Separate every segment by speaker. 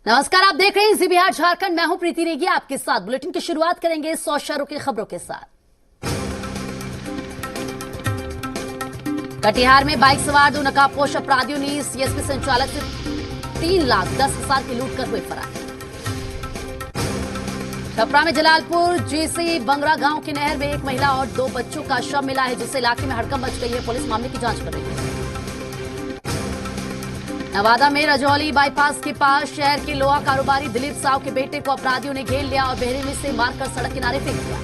Speaker 1: नमस्कार, आप देख रहे हैं जी बिहार झारखंड। मैं हूं प्रीति नेगी आपके साथ। बुलेटिन की शुरुआत करेंगे 100 शहरों की खबरों के साथ। कटिहार में बाइक सवार 2 नकाबपोश अपराधियों ने सीएसपी संचालक से 3,10,000 की लूट कर हुए फरार। छपरा में जलालपुर जेसी बंगरा गांव की नहर में एक महिला और 2 बच्चों का शव मिला है, जिससे इलाके में हड़कंप मच गई है। पुलिस मामले की जांच कर रही है। नवादा में रजौली बाईपास के पास शहर के लोहा कारोबारी दिलीप साव के बेटे को अपराधियों ने घेर लिया और बहरीनी से मारकर सड़क किनारे फेंक दिया।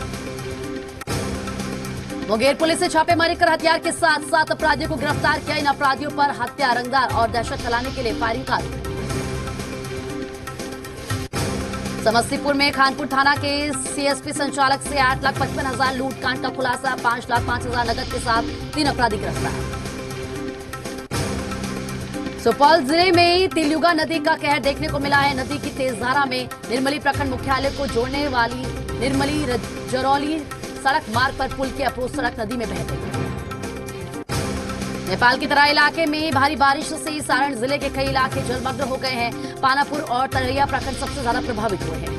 Speaker 1: मुंगेर पुलिस ने छापेमारी कर हथियार के साथ 7 अपराधियों को गिरफ्तार किया। इन अपराधियों पर हत्या, रंगदार और दहशत फैलाने के लिए फायरिंग का आरोप है। समस्तीपुर में खानपुर थाना के सीएसपी संचालक से 8,55,000 लूटकांड का खुलासा। 5,05,000 नकद के साथ 3 अपराधी गिरफ्तार। सुपौल जिले में तिलयुगा नदी का कहर देखने को मिला है। नदी की तेज धारा में निर्मली प्रखंड मुख्यालय को जोड़ने वाली निर्मली जरौली सड़क मार्ग पर पुल की अप्रोच सड़क नदी में बह गई। नेपाल की तराई इलाके में भारी बारिश से सारण जिले के कई इलाके जलमग्न हो गए हैं। पानापुर और तरैया प्रखंड सबसे ज्यादा प्रभावित हुए हैं।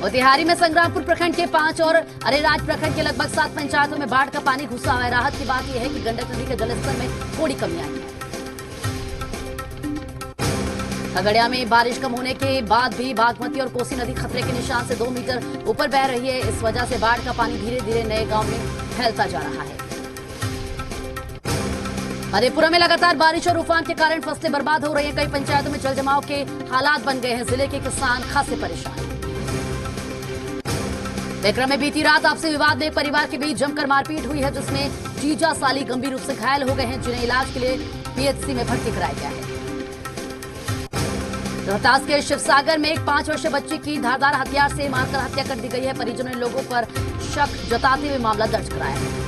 Speaker 1: मोतिहारी में संग्रामपुर प्रखंड के 5 और अरेराज प्रखंड के लगभग 7 पंचायतों में बाढ़ का पानी घुसा हुआ है। राहत की बात यह है कि गंडक नदी के जलस्तर में थोड़ी कमी आई है। खगड़िया में बारिश कम होने के बाद भी बागमती और कोसी नदी खतरे के निशान से 2 मीटर ऊपर बह रही है। इस वजह से बाढ़ का पानी धीरे धीरे नए गांव में फैलता जा रहा है। मधेपुरा में लगातार बारिश और उफान के कारण फसलें बर्बाद हो रही हैं। कई पंचायतों में जल जमाव के हालात बन गए हैं। जिले के किसान खासे परेशान। विक्रम में बीती रात आपसी विवाद में परिवार के बीच जमकर मारपीट हुई है, जिसमें जीजा साली गंभीर रूप से घायल हो गए हैं, जिन्हें इलाज के लिए पीएचसी में भर्ती कराया गया है। रोहतास के शिवसागर में एक 5 वर्षीय बच्ची की धारदार हथियार से मारकर हत्या कर दी गई है। परिजनों ने लोगों पर शक जताते हुए मामला दर्ज कराया है।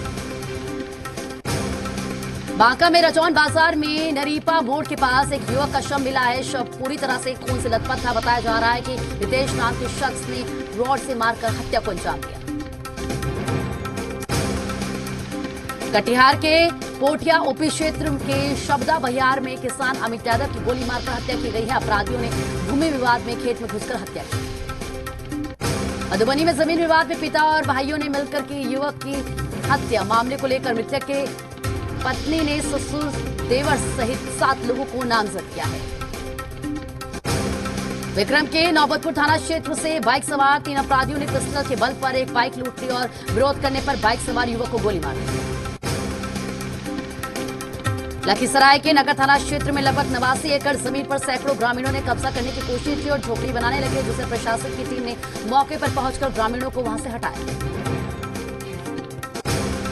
Speaker 1: बांका में रचौन बाजार में नरीपा मोड़ के पास एक युवक का शव मिला है। शव पूरी तरह से खून से लथपथ था। बताया जा रहा है कि रितेश नाम के शख्स ने रॉड से मारकर हत्या को अंजाम दिया। कटिहार के कोटिया ओपी क्षेत्र के शब्दा बहियार में किसान अमित यादव की गोली मारकर हत्या की गई है। अपराधियों ने भूमि विवाद में खेत में घुसकर हत्या की। मधुबनी में जमीन विवाद में पिता और भाइयों ने मिलकर की युवक की हत्या। मामले को लेकर मृतक के पत्नी ने ससुर, देवर सहित 7 लोगों को नामजद किया है। विक्रम के नौबतपुर थाना क्षेत्र से बाइक सवार 3 अपराधियों ने पिस्टल के बल पर एक बाइक लूट ली और विरोध करने पर बाइक सवार युवक को गोली मार दी। लखीसराय के नगर थाना क्षेत्र में लगभग 89 एकड़ जमीन पर सैकड़ों ग्रामीणों ने कब्जा करने की कोशिश की और झोपड़ी बनाने लगे, जिसे प्रशासन की टीम ने मौके पर पहुंचकर ग्रामीणों को वहां से हटाया।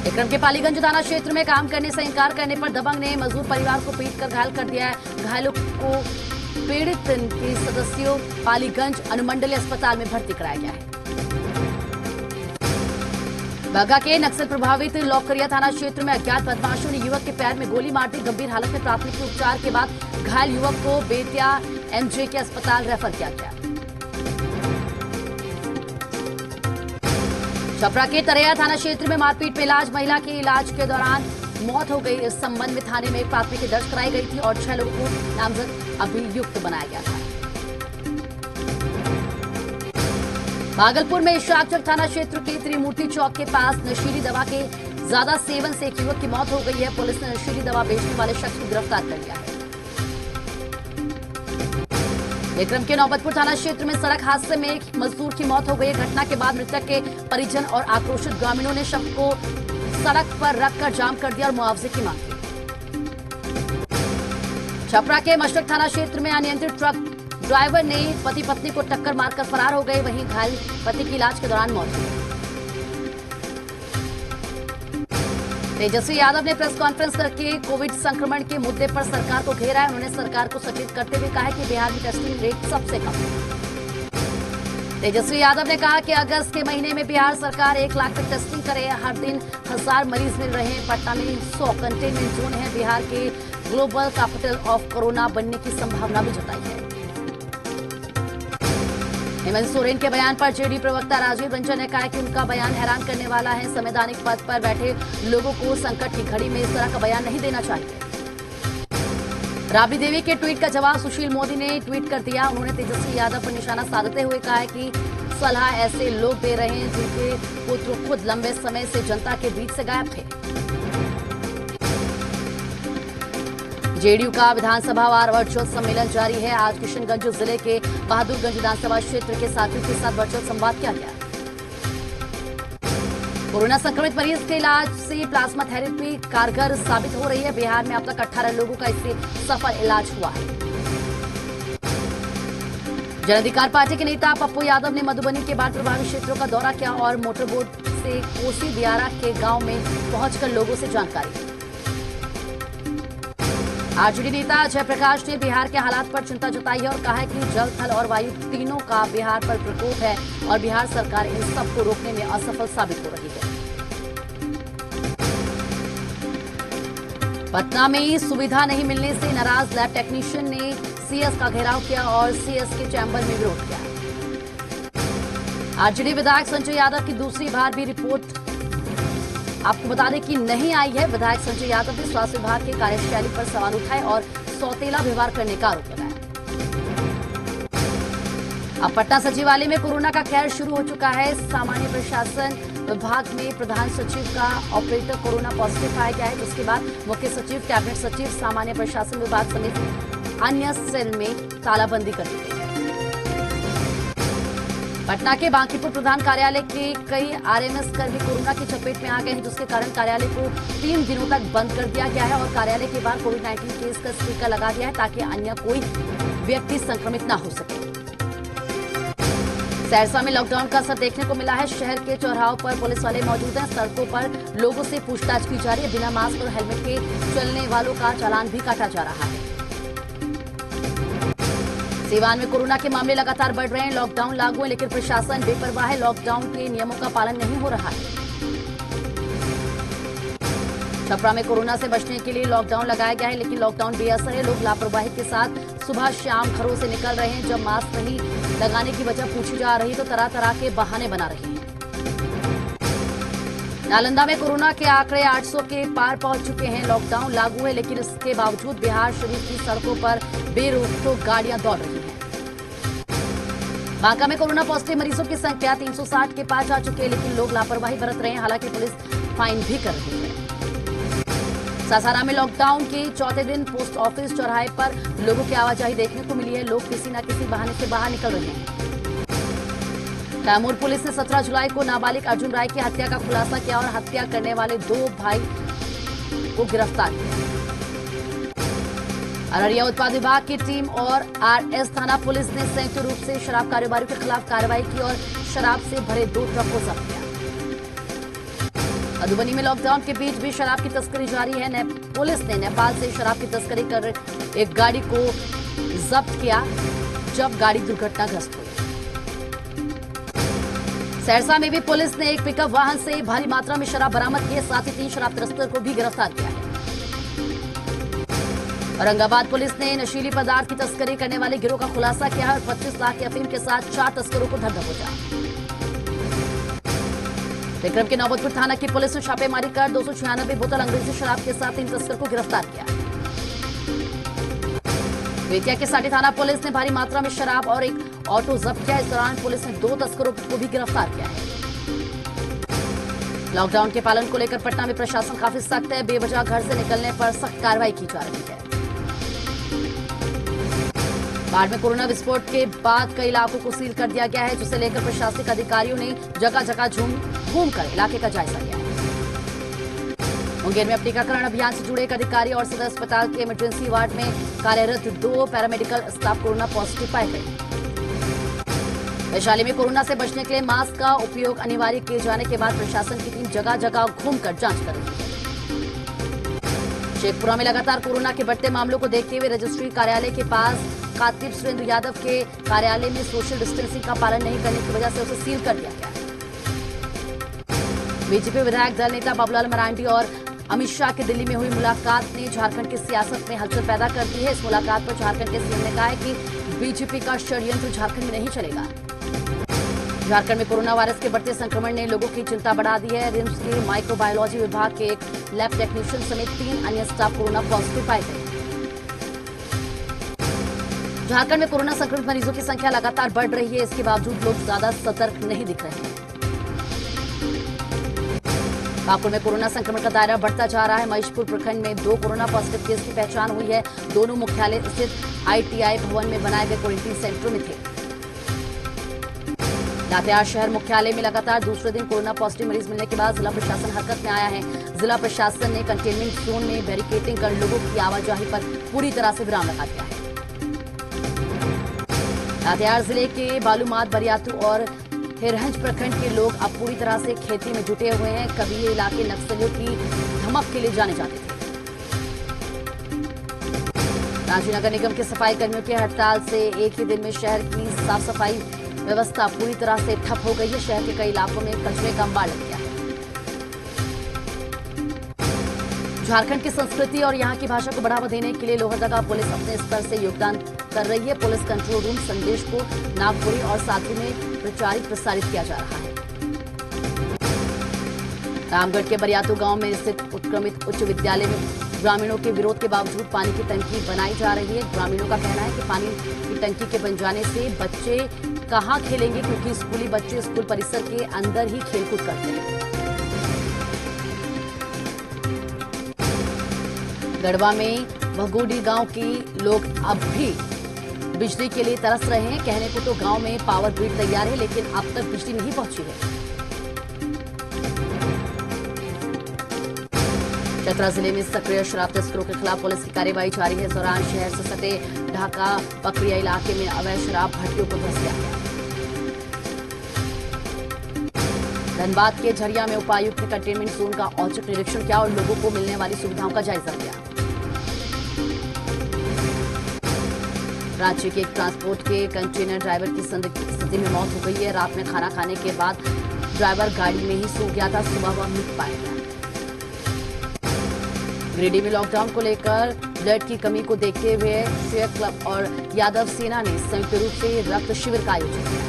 Speaker 1: विक्रम के पालीगंज थाना क्षेत्र में काम करने से इंकार करने पर दबंग ने मजदूर परिवार को पीटकर घायल कर दिया है। घायलों को पीड़ित के सदस्यों पालीगंज अनुमंडलीय अस्पताल में भर्ती कराया गया है। बागा के नक्सल प्रभावित लौकरिया थाना क्षेत्र में अज्ञात बदमाशों ने युवक के पैर में गोली मार दी। गंभीर हालत में प्राथमिक उपचार के बाद घायल युवक को बेतिया एमजे के अस्पताल रेफर किया गया। छपरा के तरैया थाना क्षेत्र में मारपीट में इलाज महिला की इलाज के दौरान मौत हो गई। इस संबंध में थाने में प्राथमिकी दर्ज कराई गई थी और 6 लोगों को नामजद अभियुक्त बनाया गया था। भागलपुर में शाकचक थाना क्षेत्र के त्रिमूर्ति चौक के पास नशीली दवा के ज्यादा सेवन से एक युवक की मौत हो गई है। पुलिस ने नशीली दवा बेचने वाले शख्स को गिरफ्तार कर लिया है। विक्रम के नौबतपुर थाना क्षेत्र में सड़क हादसे में एक मजदूर की मौत हो गई। घटना के बाद मृतक के परिजन और आक्रोशित ग्रामीणों ने शव को सड़क पर रखकर जाम कर दिया और मुआवजे की मांग की। छपरा के मशरक थाना क्षेत्र में अनियंत्रित ट्रक ड्राइवर ने पति पत्नी को टक्कर मारकर फरार हो गए। वहीं घायल पति की इलाज के दौरान मौत हो गई। तेजस्वी यादव ने प्रेस कॉन्फ्रेंस करके कोविड संक्रमण के मुद्दे पर सरकार को घेरा है। उन्होंने सरकार को सचेत करते हुए कहा है कि बिहार में टेस्टिंग रेट सबसे कम है। तेजस्वी यादव ने कहा कि अगस्त के महीने में बिहार सरकार 1 लाख तक टेस्टिंग करे। हर दिन 1000 मरीज मिल रहे हैं। पटना में 100 कंटेनमेंट जोन है। बिहार के ग्लोबल कैपिटल ऑफ कोरोना बनने की संभावना भी जताई है। हेमंत सोरेन के बयान पर जेडी प्रवक्ता राजीव रंजन ने कहा कि उनका बयान हैरान करने वाला है। संवैधानिक पद पर बैठे लोगों को संकट की घड़ी में इस तरह का बयान नहीं देना चाहिए। राबड़ी देवी के ट्वीट का जवाब सुशील मोदी ने ट्वीट कर दिया। उन्होंने तेजस्वी यादव पर निशाना साधते हुए कहा है कि सलाह ऐसे लोग दे रहे हैं जिनके पुत्र खुद लंबे समय से जनता के बीच से गायब थे। जेडीयू का विधानसभा वार वर्चुअल सम्मेलन जारी है। आज किशनगंज जिले के बहादुरगंज विधानसभा क्षेत्र के साथियों के साथ वर्चुअल संवाद किया गया। कोरोना संक्रमित मरीज के इलाज से प्लाज्मा थेरेपी कारगर साबित हो रही है। बिहार में अब तक 18 लोगों का इससे सफल इलाज हुआ है। जन अधिकार पार्टी के नेता पप्पू यादव ने मधुबनी के बाढ़ प्रभावित क्षेत्रों का दौरा किया और मोटरबोट से कोसी दियारा के गांव में पहुंचकर लोगों से जानकारी दी। आरजेडी नेता जयप्रकाश ने बिहार के हालात पर चिंता जताई है और कहा है कि जल, थल और वायु तीनों का बिहार पर प्रकोप है और बिहार सरकार इन सबको रोकने में असफल साबित हो रही है। पटना में सुविधा नहीं मिलने से नाराज लैब टेक्नीशियन ने सीएस का घेराव किया और सीएस के चैम्बर में विरोध किया। आरजेडी विधायक संजय यादव की दूसरी बार भी रिपोर्ट आपको बता दें कि नहीं आई है। विधायक संजय यादव ने स्वास्थ्य विभाग के कार्यशैली पर सवाल उठाए और सौतेला व्यवहार करने का आरोप लगाया। अब पटना सचिवालय में कोरोना का कहर शुरू हो चुका है। सामान्य प्रशासन विभाग में प्रधान सचिव का ऑपरेटर कोरोना पॉजिटिव पाया गया है, जिसके बाद मुख्य सचिव, कैबिनेट सचिव, सामान्य प्रशासन विभाग समेत अन्य सेल में तालाबंदी कर दी गई है। पटना के बांकीपुर प्रधान कार्यालय के कई आरएमएस कर्मी कोरोना की चपेट में आ गए हैं, जिसके कारण कार्यालय को 3 दिनों तक बंद कर दिया गया है और कार्यालय के बाहर कोविड-19 केस का स्टिकर लगा दिया है ताकि अन्य कोई व्यक्ति संक्रमित न हो सके। सहरसा में लॉकडाउन का असर देखने को मिला है। शहर के चौराहों पर पुलिस वाले मौजूद हैं। सड़कों पर लोगों से पूछताछ की जा रही है। बिना मास्क और हेलमेट के चलने वालों का चालान भी काटा जा रहा है। सीवान में कोरोना के मामले लगातार बढ़ रहे हैं। लॉकडाउन लागू है लेकिन प्रशासन बेपरवाह है। लॉकडाउन के नियमों का पालन नहीं हो रहा है। छपरा में कोरोना से बचने के लिए लॉकडाउन लगाया गया है लेकिन लॉकडाउन बेअसर है। लोग लापरवाही के साथ सुबह शाम घरों से निकल रहे हैं। जब मास्क नहीं लगाने की वजह पूछी जा रही तो तरह तरह के बहाने बना रहे हैं। नालंदा में कोरोना के आंकड़े 800 के पार पहुंच चुके हैं। लॉकडाउन लागू है लेकिन इसके बावजूद बिहार शरीफ की सड़कों पर बेरोक गाड़ियां दौड़ रही हैं। बांका में कोरोना पॉजिटिव मरीजों की संख्या 360 के पार जा चुकी है लेकिन लोग लापरवाही बरत रहे हैं। हालांकि पुलिस फाइन भी कर रही है। सासाराम में लॉकडाउन के चौथे दिन पोस्ट ऑफिस चौराहे पर लोगों की आवाजाही देखने को मिली है। लोग किसी न किसी बहाने से बाहर निकल रहे हैं। कैमूर पुलिस ने 17 जुलाई को नाबालिग अर्जुन राय की हत्या का खुलासा किया और हत्या करने वाले 2 भाई को गिरफ्तार किया। अररिया उत्पाद विभाग की टीम और आरएस थाना पुलिस ने संयुक्त रूप से शराब कारोबारियों के खिलाफ कार्रवाई की और शराब से भरे 2 ट्रक को जब्त किया। मधुबनी में लॉकडाउन के बीच भी शराब की तस्करी जारी है। पुलिस ने नेपाल से शराब की तस्करी कर एक गाड़ी को जब्त किया जब गाड़ी दुर्घटनाग्रस्त हुई। सहरसा में भी पुलिस ने एक पिकअप वाहन से भारी मात्रा में शराब बरामद की है। साथ ही 3 शराब तस्कर को भी गिरफ्तार किया है। औरंगाबाद पुलिस ने नशीली पदार्थ की तस्करी करने वाले गिरोह का खुलासा किया है और 25 लाख की अफीम के साथ 4 तस्करों को धर दबोचा। विक्रम के नौबतपुर थाना की पुलिस ने छापेमारी कर 296 बोतल अंग्रेजी शराब के साथ 3 तस्कर को गिरफ्तार किया। बेतिया के साठी थाना पुलिस ने भारी मात्रा में शराब और एक ऑटो जब्त किया। इस दौरान पुलिस ने 2 तस्करों को भी गिरफ्तार किया है। लॉकडाउन के पालन को लेकर पटना में प्रशासन काफी सख्त है। बेवजह घर से निकलने पर सख्त कार्रवाई की जा रही है। बाढ़ में कोरोना विस्फोट के बाद कई इलाकों को सील कर दिया गया है, जिसे लेकर प्रशासनिक अधिकारियों ने जगह जगह घूमकर इलाके का जायजा लिया है। मुंगेर में अब टीकाकरण अभियान से जुड़े एक अधिकारी और सदर अस्पताल के इमरजेंसी वार्ड में कार्यरत 2 पैरामेडिकल स्टाफ कोरोना पॉजिटिव पाए गए। वैशाली में कोरोना से बचने के लिए मास्क का उपयोग अनिवार्य किए जाने के बाद प्रशासन की टीम जगह जगह घूमकर जांच कर रही है। शेखपुरा में लगातार कोरोना के बढ़ते मामलों को देखते हुए रजिस्ट्री कार्यालय के पास कातिब सुरेंद्र यादव के कार्यालय में सोशल डिस्टेंसिंग का पालन नहीं करने की वजह से उसे सील कर दिया गया। बीजेपी विधायक दल नेता बाबूलाल मरांडी और अमित शाह की दिल्ली में हुई मुलाकात ने झारखंड की सियासत में हलचल पैदा कर दी है। इस मुलाकात पर झारखंड के सीएम ने कहा है कि बीजेपी का षड्यंत्र झारखंड में नहीं चलेगा। झारखंड में कोरोना वायरस के बढ़ते संक्रमण ने लोगों की चिंता बढ़ा दी है। रिम्स के माइक्रोबायोलॉजी विभाग के एक लैब टेक्नीशियन समेत 3 अन्य स्टाफ कोरोना पॉजिटिव पाए गए। झारखंड में कोरोना संक्रमित मरीजों की संख्या लगातार बढ़ रही है। इसके बावजूद लोग ज्यादा सतर्क नहीं दिख रहे हैं। पाकुड़ में कोरोना संक्रमण का दायरा बढ़ता जा रहा है। महेशपुर प्रखंड में 2 कोरोना पॉजिटिव केस की पहचान हुई है। दोनों मुख्यालय स्थित आईटीआई भवन में बनाए गए क्वारंटीन सेंटरों में थे। लातेहार शहर मुख्यालय में लगातार दूसरे दिन कोरोना पॉजिटिव मरीज मिलने के बाद जिला प्रशासन हरकत में आया है। जिला प्रशासन ने कंटेनमेंट जोन में बैरिकेडिंग कर लोगों की आवाजाही पर पूरी तरह से विराम लगा दिया है। लातेहार जिले के बालूमाथ, बरियातू और हिरहंज प्रखंड के लोग अब पूरी तरह से खेती में जुटे हुए हैं। कभी ये इलाके नक्सलियों की धमक के लिए जाने जाते थे। रांची नगर निगम के सफाई कर्मियों की हड़ताल से एक ही दिन में शहर की साफ सफाई व्यवस्था पूरी तरह से ठप हो गई है। शहर के कई इलाकों में कचरे का अंबार लग गया है। झारखंड की संस्कृति और यहां की भाषा को बढ़ावा देने के लिए लोहरदगा पुलिस अपने स्तर से योगदान कर रही है। पुलिस कंट्रोल रूम संदेश को नागपुरी और साथी में प्रसारित किया जा रहा है। रामगढ़ के बरियातू गांव में स्थित उत्क्रमित उच्च विद्यालय में ग्रामीणों के विरोध के बावजूद पानी की टंकी बनाई जा रही है। ग्रामीणों का कहना है कि पानी की टंकी के बन जाने से बच्चे कहां खेलेंगे, क्योंकि स्कूली बच्चे स्कूल परिसर के अंदर ही खेलकूद करते हैं। गढ़वा में भगोडी गांव के लोग अब भी बिजली के लिए तरस रहे हैं। कहने को तो गांव में पावर ग्रिड तैयार है, लेकिन अब तक बिजली नहीं पहुंची है। चतरा जिले में सक्रिय शराब तस्करों के खिलाफ पुलिस की कार्रवाई जारी है। इस दौरान शहर से सटे ढाका पकड़िया इलाके में अवैध शराब भट्टियों को ध्वस्त किया गया। धनबाद के झरिया में उपायुक्त ने कंटेनमेंट जोन का औचक निरीक्षण किया और लोगों को मिलने वाली सुविधाओं का जायजा लिया। रांची के एक ट्रांसपोर्ट के कंटेनर ड्राइवर की संदिग्ध स्थिति में मौत हो गई है। रात में खाना खाने के बाद ड्राइवर गाड़ी में ही सो गया था। सुबह वह मृत पाया गया। गिरिडीह में लॉकडाउन को लेकर ब्लड की कमी को देखते हुए शेयर क्लब और यादव सेना ने संयुक्त रूप से रक्त शिविर का आयोजन किया।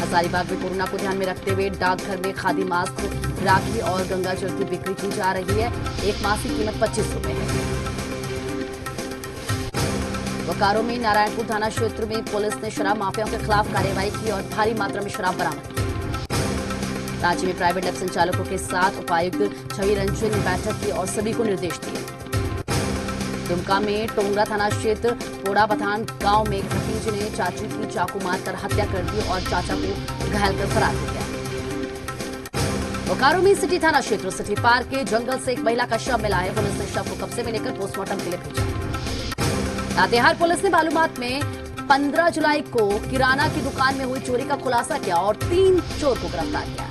Speaker 1: हजारीबाग में कोरोना को ध्यान में रखते हुए डाकघर में खादी मास्क, राखी और गंगा जल की बिक्री की जा रही है। एक मास्क की कीमत 25 रुपए है। बोकारो में नारायणपुर थाना क्षेत्र में पुलिस ने शराब माफियाओं के खिलाफ कार्रवाई की और भारी मात्रा में शराब बरामद की। रांची में प्राइवेट लैब संचालकों के साथ उपायुक्त छवि रंजन ने बैठक की और सभी को निर्देश दिए। दुमका में टोंगरा थाना क्षेत्र पोड़ा बथान गांव में भतीजे ने चाची की चाकू मारकर हत्या कर दी और चाचा को घायल कर फरार हो गया। बोकारो में सिटी थाना क्षेत्र सिटी पार्क के जंगल से एक महिला का शव मिला है। पुलिस ने शव को कब्जे में लेकर पोस्टमार्टम के लिए भेजा। लातेहार पुलिस ने बालूमाथ में 15 जुलाई को किराना की दुकान में हुई चोरी का खुलासा किया और 3 चोर को गिरफ्तार किया।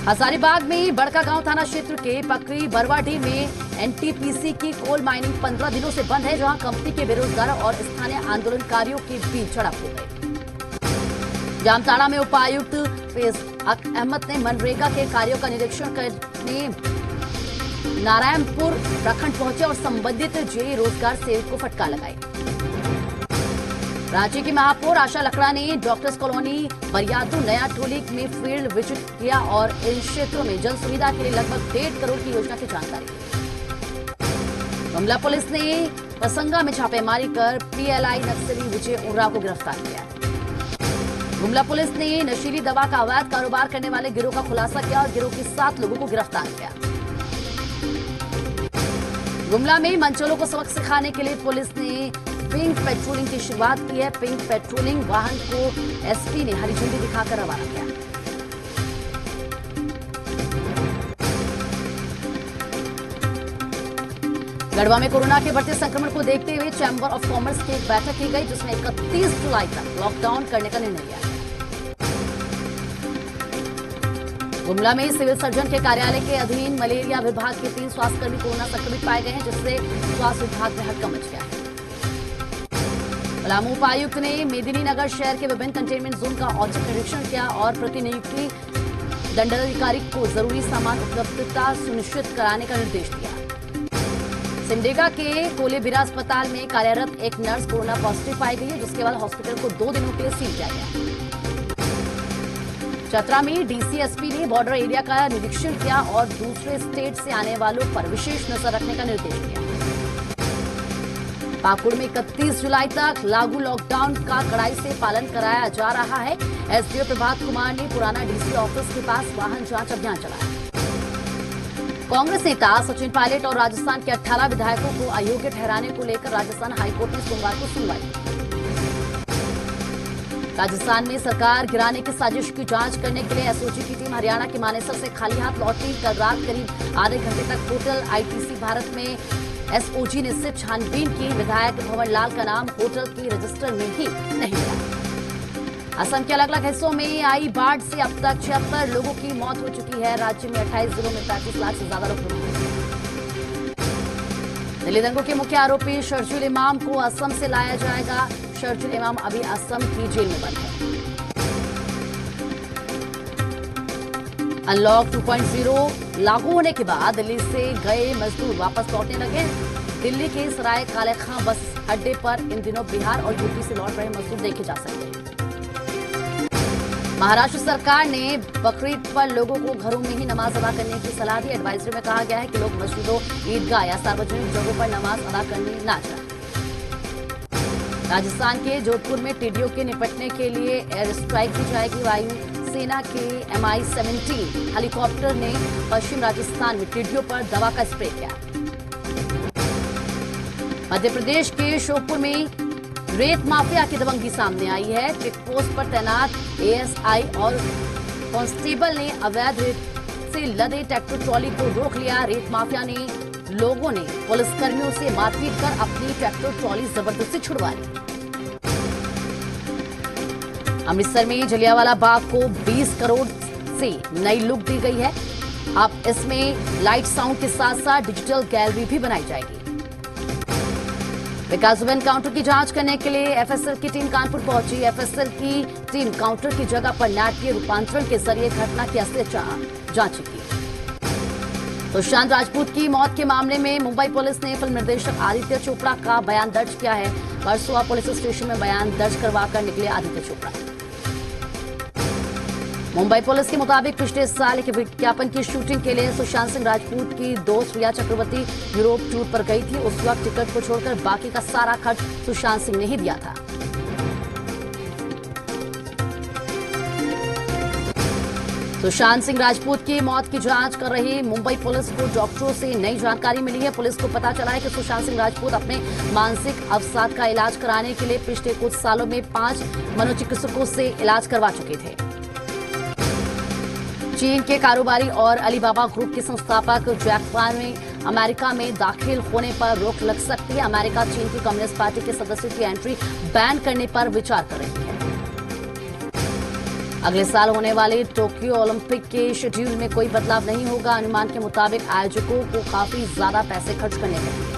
Speaker 1: हजारीबाग में बड़कागांव थाना क्षेत्र के पकड़ी बरवाडीह में एनटीपीसी की कोल माइनिंग 15 दिनों से बंद है, जहां कंपनी के बेरोजगारों और स्थानीय आंदोलनकारियों के बीच झड़प हो गई। जामताड़ा में उपायुक्त फैज अहमद ने मनरेगा के कार्यों का निरीक्षण करने नारायणपुर प्रखंड पहुंचे और संबंधित जेई रोजगार सेवक को फटकार लगाई। रांची की महापौर आशा लकड़ा ने डॉक्टर्स कॉलोनी बरियातू नया टोली में फील्ड विजिट किया और इन क्षेत्रों में जन सुविधा के लिए लगभग 1.5 करोड़ की योजना की जानकारी दी। गुमला पुलिस ने पसंगा में छापेमारी कर पीएलआई नक्सली विजय उर्रा को गिरफ्तार किया। गुमला पुलिस ने नशीली दवा का अवैध कारोबार करने वाले गिरोह का खुलासा किया और गिरोह के 7 लोगों को गिरफ्तार किया। गुमला में मंचलों को सबक सिखाने के लिए पुलिस ने पिंक पेट्रोलिंग की शुरुआत की है। पिंक पेट्रोलिंग वाहन को एसपी ने हरी झंडी दिखाकर रवाना किया। गढ़वा में कोरोना के बढ़ते संक्रमण को देखते हुए चैंबर ऑफ कॉमर्स की एक बैठक की गई, जिसमें 31 जुलाई तक लॉकडाउन करने का निर्णय लिया गया। गुमला में सिविल सर्जन के कार्यालय के अधीन मलेरिया विभाग के 3 स्वास्थ्यकर्मी कोरोना संक्रमित पाए गए हैं, जिससे स्वास्थ्य विभाग में हड़कंप मच गया है। पलामू उपायुक्त ने मेदिनीनगर शहर के विभिन्न कंटेनमेंट जोन का औचक निरीक्षण किया और प्रतिनियुक्ति दंडाधिकारी को जरूरी सामान उपलब्धता सुनिश्चित कराने का निर्देश दिया। सिमडेगा के कोलेबिरा अस्पताल में कार्यरत एक नर्स कोरोना पॉजिटिव पाई गई है, जिसके बाद हॉस्पिटल को 2 दिनों के लिए सील किया गया। चतरा में डीसीएसपी ने बॉर्डर एरिया का निरीक्षण किया और दूसरे स्टेट से आने वालों पर विशेष नजर रखने का निर्देश दिया। पाकुड़ में 31 जुलाई तक लागू लॉकडाउन का कड़ाई से पालन कराया जा रहा है। एसडीओ प्रभात कुमार ने पुराना डीसी ऑफिस के पास वाहन जांच अभियान चलाया। कांग्रेस नेता सचिन पायलट और राजस्थान के 18 विधायकों को अयोग्य ठहराने को लेकर राजस्थान हाईकोर्ट में सोमवार को सुनवाई। राजस्थान में सरकार गिराने की साजिश की जांच करने के लिए एसओजी की टीम हरियाणा के मानेसर से खाली हाथ लौटी। कल रात करीब आधे घंटे तक होटल आईटीसी भारत में एसओजी ने सिर्फ छानबीन की। विधायक भंवर लाल का नाम होटल की रजिस्टर में ही नहीं मिला। असम के अलग अलग हिस्सों में आई बाढ़ से अब तक 76 लोगों की मौत हो चुकी है। राज्य में 28 जिलों में 35 लाख से ज्यादा लोग प्रभावित हैं। दिल्ली दंगों के मुख्य आरोपी शरजील इमाम को असम से लाया जाएगा। शरजील इमाम अभी असम की जेल में बंद है। अनलॉक 2.0 लागू होने के बाद दिल्ली से गए मजदूर वापस लौटने लगे। दिल्ली के सराय काले खां बस अड्डे पर इन दिनों बिहार और यूपी से लौट रहे मजदूर देखे जा सकते हैं। महाराष्ट्र सरकार ने बकरीद पर लोगों को घरों में ही नमाज अदा करने की सलाह दी। एडवाइजरी में कहा गया है कि लोग मस्जिदों, ईदगाह या सार्वजनिक जगहों पर नमाज अदा करने न जाएं। राजस्थान के जोधपुर में टिड्डियों के निपटने के लिए एयर स्ट्राइक की जाएगी। वायु सेना के MI-17 हेलीकॉप्टर ने पश्चिम राजस्थान में टिड्डियों पर दवा का स्प्रे किया। मध्य प्रदेश के श्योपुर में रेत माफिया की दबंगी सामने आई है। चेकपोस्ट पर तैनात एएसआई और कांस्टेबल ने अवैध रेत से लदे ट्रैक्टर ट्रॉली को रोक लिया। रेत माफिया ने लोगों ने पुलिसकर्मियों से मारपीट कर अपनी ट्रैक्टर ट्रॉली जबरदस्ती छुड़वा ली। अमृतसर में जलियांवाला बाग को 20 करोड़ से नई लुक दी गई है। अब इसमें लाइट साउंड के साथ साथ डिजिटल गैलरी भी बनाई जाएगी। विकास दुबे काउंटर की जांच करने के लिए एफएसएल की टीम कानपुर पहुंची। एफएसएल की टीम काउंटर की जगह पर नाटकीय रूपांतरण के जरिए घटना की असलियत जांचेगी। सुशांत राजपूत की मौत के मामले में मुंबई पुलिस ने फिल्म निर्देशक आदित्य चोपड़ा का बयान दर्ज किया है। वर्सोवा पुलिस स्टेशन में बयान दर्ज करवाकर निकले आदित्य चोपड़ा। मुंबई पुलिस के मुताबिक पिछले साल एक विज्ञापन की शूटिंग के लिए सुशांत सिंह राजपूत की दोस्त रिया चक्रवर्ती यूरोप टूर पर गई थी। उस वक्त टिकट को छोड़कर बाकी का सारा खर्च सुशांत सिंह ने ही दिया था। सुशांत सिंह राजपूत की मौत की जांच कर रही मुंबई पुलिस को डॉक्टरों से नई जानकारी मिली है। पुलिस को पता चला है कि सुशांत सिंह राजपूत अपने मानसिक अवसाद का इलाज कराने के लिए पिछले कुछ सालों में 5 मनोचिकित्सकों से इलाज करवा चुके थे। चीन के कारोबारी और अलीबाबा ग्रुप के संस्थापक जैक मा में अमेरिका में दाखिल होने पर रोक लग सकती है। अमेरिका चीन की कम्युनिस्ट पार्टी के सदस्यों की एंट्री बैन करने पर विचार कर रही है। अगले साल होने वाले टोक्यो ओलंपिक के शेड्यूल में कोई बदलाव नहीं होगा। अनुमान के मुताबिक आयोजकों को काफी ज्यादा पैसे खर्च करने पड़ेंगे।